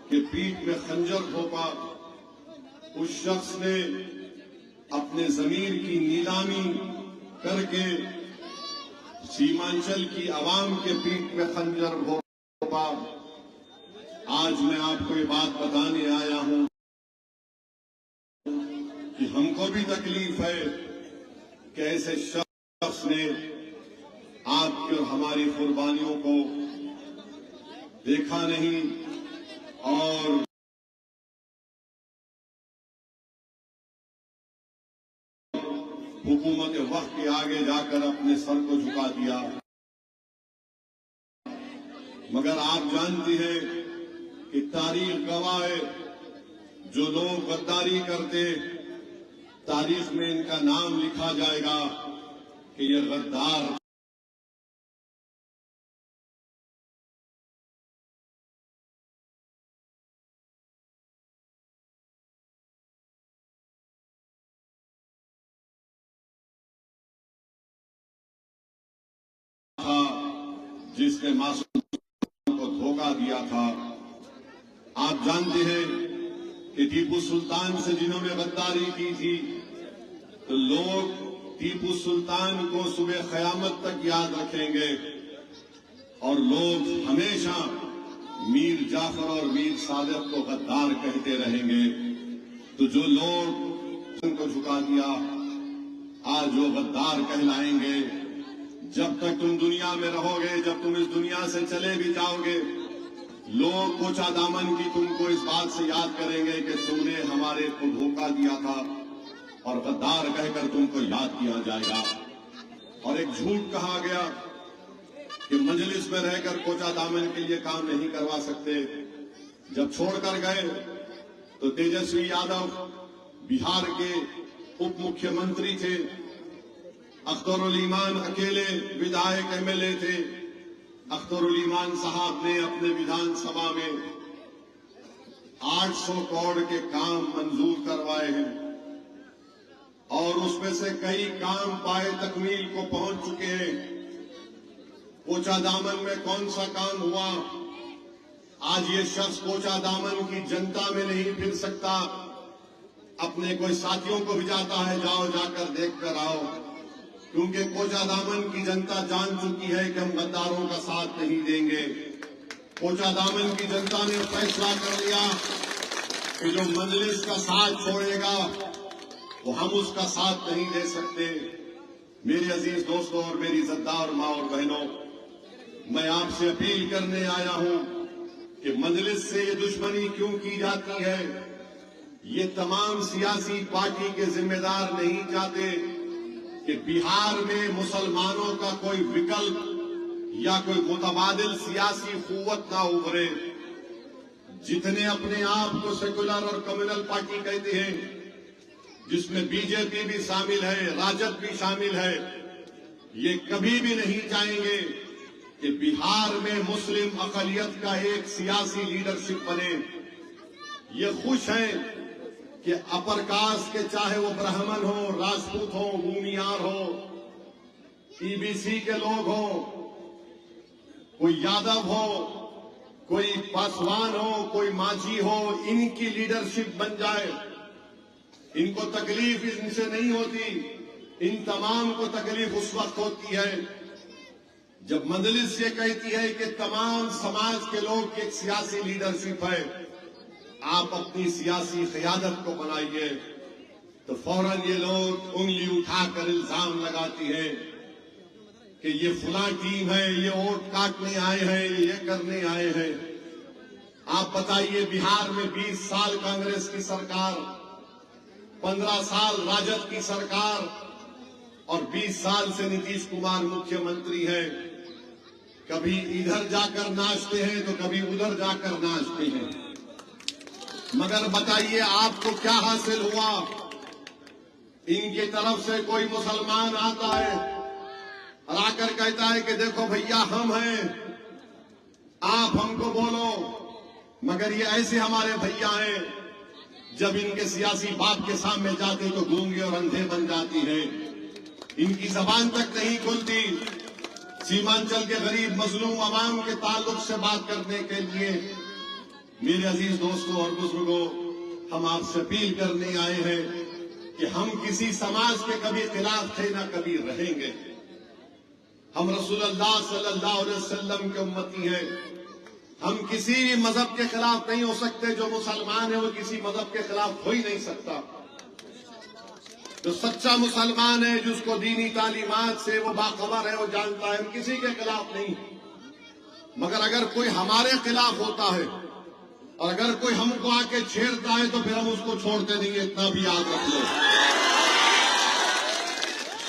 कि पीठ में खंजर घोंपा, उस शख्स ने अपने जमीर की नीलामी करके सीमांचल की आवाम के पीठ में खंजर घोंपा। आज मैं आपको ये बात बताने आया हूं कि हमको भी तकलीफ है कि ऐसे शख्स ने आपकी और हमारी कुर्बानियों को देखा नहीं और हुकूमत वक्त के आगे जाकर अपने सर को झुका दिया। मगर आप जानती हैं कि तारीख गवाह है, जो लोग गद्दारी करते तारीख में इनका नाम लिखा जाएगा कि ये गद्दार था, जिसने मासूम को धोखा दिया था। आप जानते हैं कि टीपू सुल्तान से जिन्होंने गद्दारी की थी, तो लोग टीपू सुल्तान को सुबह क़यामत तक याद रखेंगे और लोग हमेशा मीर जाफर और मीर सादिक को गद्दार कहते रहेंगे। तो जो लोग उनको झुका दिया, आज वो गद्दार कहलाएंगे। जब तक तुम दुनिया में रहोगे, जब तुम इस दुनिया से चले भी जाओगे, लोग कोचा दामन की तुमको इस बात से याद करेंगे कि तुमने हमारे को धोखा दिया था और गद्दार कहकर तुमको याद किया जाएगा। और एक झूठ कहा गया कि मजलिस में रहकर कोचा दामन के लिए काम नहीं करवा सकते। जब छोड़कर गए तो तेजस्वी यादव बिहार के उप मुख्यमंत्री थे, अख्तरुल ईमान अकेले विधायक एमएलए थे। अख्तरुल ईमान साहब ने अपने विधानसभा में 800 करोड़ के काम मंजूर करवाए हैं और उसमें से कई काम पाए तकमील को पहुंच चुके हैं। कोचा दामन में कौन सा काम हुआ? आज ये शख्स कोचा दामन की जनता में नहीं फिर सकता, अपने कोई साथियों को भिजाता है, जाओ जाकर देख कर आओ, क्योंकि कोचा दामन की जनता जान चुकी है कि हम गद्दारों का साथ नहीं देंगे। कोचा दामन की जनता ने फैसला कर लिया कि जो मजलिस का साथ छोड़ेगा वो हम उसका साथ नहीं दे सकते। मेरे अजीज दोस्तों और मेरी इज्जतदार माँ और बहनों, मैं आपसे अपील करने आया हूं कि मजलिस से ये दुश्मनी क्यों की जाती है। ये तमाम सियासी पार्टी के जिम्मेदार नहीं चाहते कि बिहार में मुसलमानों का कोई विकल्प या कोई मुतबादिल सियासी कुव्वत ना उभरे। जितने अपने आप को सेकुलर और कम्युनल पार्टी कहते हैं, जिसमें बीजेपी भी शामिल है, राजद भी शामिल है, ये कभी भी नहीं चाहेंगे कि बिहार में मुस्लिम अक़लियत का एक सियासी लीडरशिप बने। ये खुश हैं कि अपर कास्ट के, चाहे वो ब्राह्मण हो, राजपूत हो, भूमियार हो, ईबीसी के लोग हो, कोई यादव हो, कोई पासवान हो, कोई माझी हो, इनकी लीडरशिप बन जाए। इनको तकलीफ इनसे नहीं होती, इन तमाम को तकलीफ उस वक्त होती है जब मजलिस ये कहती है कि तमाम समाज के लोग की एक सियासी लीडरशिप है, आप अपनी सियासी क़यादत को बनाइए। तो फौरन ये लोग उंगली उठाकर इल्जाम लगाती है कि ये फुला टीम है, ये वोट काटने आए हैं, ये करने आए हैं। आप बताइए, बिहार में 20 साल कांग्रेस की सरकार, 15 साल राजद की सरकार और 20 साल से नीतीश कुमार मुख्यमंत्री है। कभी इधर जाकर नाचते हैं तो कभी उधर जाकर नाचते हैं। मगर बताइए आपको क्या हासिल हुआ? इनकी तरफ से कोई मुसलमान आता है और आकर कहता है कि देखो भैया हम हैं, आप हमको बोलो। मगर ये ऐसे हमारे भैया हैं, जब इनके सियासी बाप के सामने जाते तो गूंगे और अंधे बन जाती है, इनकी जबान तक नहीं खुलती। सीमांचल के गरीब मजलूम अवाम के ताल्लुक से बात करने के लिए मेरे अजीज दोस्तों और बुजुर्गों, हम आपसे अपील करने आए हैं कि हम किसी समाज के कभी खिलाफ थे ना कभी रहेंगे। हम रसूलुल्लाह सल्लल्लाहु अलैहि वसल्लम के उम्मती हैं। हम किसी भी मजहब के खिलाफ नहीं हो सकते। जो मुसलमान है वो किसी मजहब के खिलाफ हो ही नहीं सकता। जो सच्चा मुसलमान है, जिसको दीनी तालीमात से वो बाखबर है, वो जानता है हम किसी के खिलाफ नहीं। मगर अगर कोई हमारे खिलाफ होता है और अगर कोई हमको आके छेड़ता है तो फिर हम उसको छोड़ते नहीं। इतना भी याद रख लो।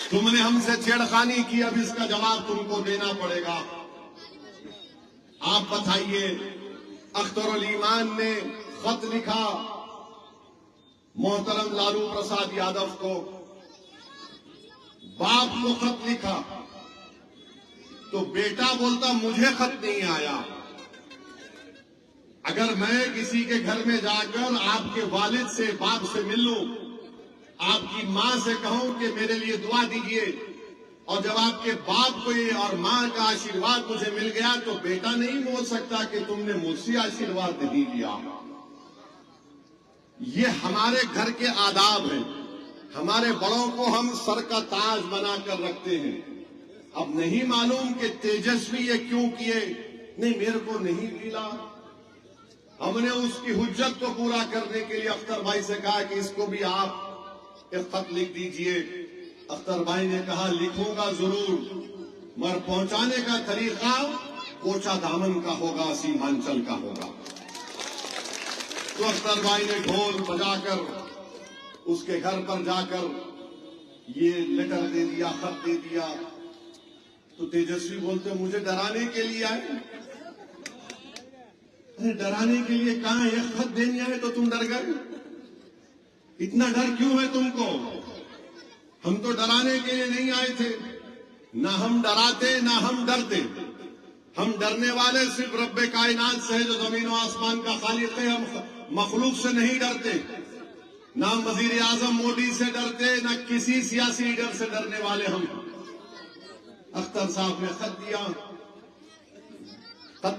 तुमने हमसे छेड़खानी की, अब इसका जवाब तुमको देना पड़ेगा। आप बताइए, अख्तरुल ईमान ने खत लिखा मोहतरम लालू प्रसाद यादव को, बाप को खत लिखा तो बेटा बोलता मुझे खत नहीं आया। अगर मैं किसी के घर में जाकर आपके वालिद से, बाप से मिलूं, आपकी मां से कहूं कि मेरे लिए दुआ दीजिए, और जब आपके बाप को ये और मां का आशीर्वाद मुझे मिल गया तो बेटा नहीं बोल सकता कि तुमने मुझसे आशीर्वाद नहीं लिया। ये हमारे घर के आदाब हैं। हमारे बड़ों को हम सर का ताज बनाकर रखते हैं। अब नहीं मालूम कि तेजस्वी ये क्यों किए, नहीं मेरे को नहीं मिला। हमने उसकी हुज्जत को पूरा करने के लिए अख्तर भाई से कहा कि इसको भी आप एक खत लिख दीजिए। अख्तर भाई ने कहा लिखूंगा जरूर, मगर पहुंचाने का तरीका कोचा दामन का होगा, सीमांचल का होगा। तो अख्तर भाई ने ढोल बजाकर उसके घर पर जाकर ये लेटर दे दिया, खत दे दिया। तो तेजस्वी बोलते मुझे डराने के लिए आए। अरे डराने के लिए कहां, ये खत देने आए तो तुम डर गए? इतना डर क्यों है तुमको? हम तो डराने के लिए नहीं आए थे। ना हम डराते ना हम डरते। हम डरने वाले सिर्फ रब्बे कायनात से है, जो जमीन और आसमान का खालिक है। हम मखलूक से नहीं डरते। ना वजीर आजम मोदी से डरते, ना किसी सियासी लीडर से डरने वाले हम। अख्तर साहब ने खत दिया।